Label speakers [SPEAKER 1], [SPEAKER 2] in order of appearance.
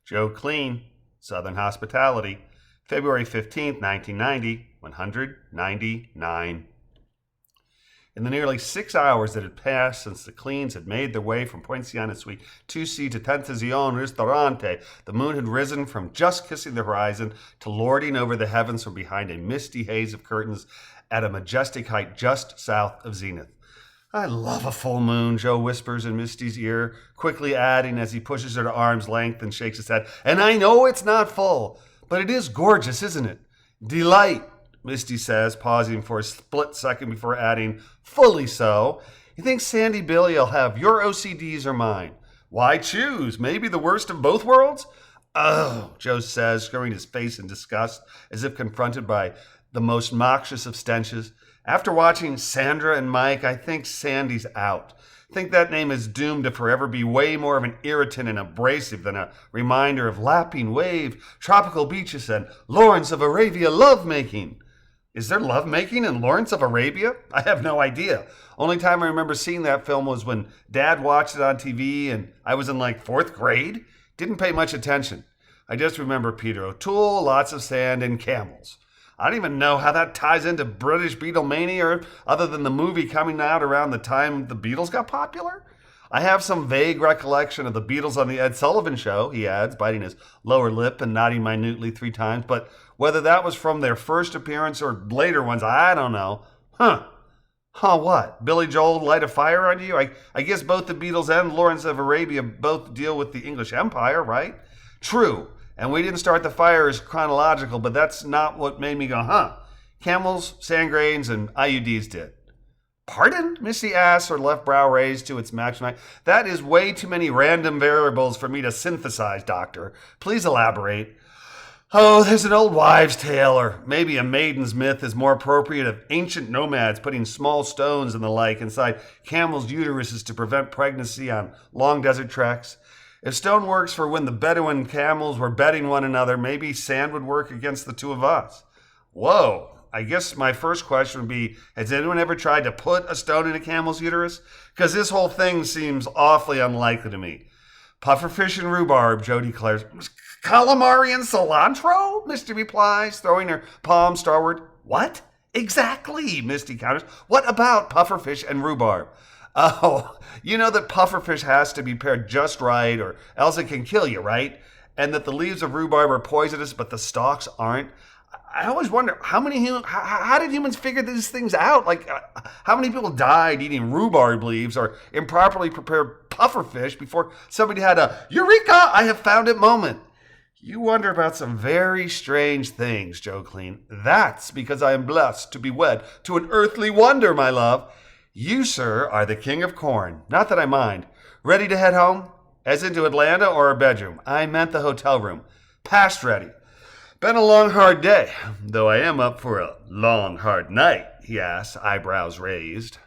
[SPEAKER 1] Joe Kleen, Southern Hospitality, February 15th, 1990, 199. In the nearly 6 hours that had passed since the Kleens had made their way from Poinciana Suite 2C to Tentacion Ristorante, the moon had risen from just kissing the horizon to lording over the heavens from behind a misty haze of curtains at a majestic height just south of zenith. I love a full moon, Joe whispers in Misty's ear, quickly adding as he pushes her to arm's length and shakes his head, and I know it's not full, but it is gorgeous, isn't it? Delight, Misty says, pausing for a split second before adding, fully so. You think Sandy Billy'll have your OCDs or mine? Why choose? Maybe the worst of both worlds? Oh, Joe says, screwing his face in disgust, as if confronted by the most noxious of stenches. After watching Sandra and Mike, I think Sandy's out. I think that name is doomed to forever be way more of an irritant and abrasive than a reminder of lapping wave, tropical beaches, and Lawrence of Arabia lovemaking. Is there lovemaking in Lawrence of Arabia? I have no idea. Only time I remember seeing that film was when Dad watched it on TV and I was in like 4th grade. Didn't pay much attention. I just remember Peter O'Toole, lots of sand, and camels. I don't even know how that ties into British Beatlemania other than the movie coming out around the time the Beatles got popular. I have some vague recollection of the Beatles on the Ed Sullivan Show, he adds, biting his lower lip and nodding minutely 3 times, but whether that was from their first appearance or later ones, I don't know. What? Billy Joel light a fire on you? I guess both the Beatles and Lawrence of Arabia both deal with the English Empire, right? True. And we didn't start the fires chronological, but that's not what made me go, Camels, sand grains, and IUDs did. Pardon? Misty asked, her left brow raised to its maximum height. That is way too many random variables for me to synthesize, Doctor. Please elaborate. Oh, there's an old wives' tale, or maybe a maiden's myth is more appropriate, of ancient nomads putting small stones and the like inside camels' uteruses to prevent pregnancy on long desert treks. If stone works for when the Bedouin camels were bedding one another, maybe sand would work against the two of us. Whoa. I guess my first question would be, has anyone ever tried to put a stone in a camel's uterus? Because this whole thing seems awfully unlikely to me. Pufferfish and rhubarb, Joe declares. Calamari and cilantro? Misty replies, throwing her palm starward. What? Exactly, Misty counters. What about pufferfish and rhubarb? Oh, you know that pufferfish has to be paired just right or else it can kill you, right? And that the leaves of rhubarb are poisonous, but the stalks aren't. I always wonder, how did humans figure these things out? Like, how many people died eating rhubarb leaves or improperly prepared pufferfish before somebody had a, Eureka, I have found it moment? You wonder about some very strange things, Joe Kleen. That's because I am blessed to be wed to an earthly wonder, my love. You, sir, are the king of corn. Not that I mind. Ready to head home? As into Atlanta or a bedroom? I meant the hotel room. Past ready. Been a long, hard day, though I am up for a long, hard night, he asks, eyebrows raised.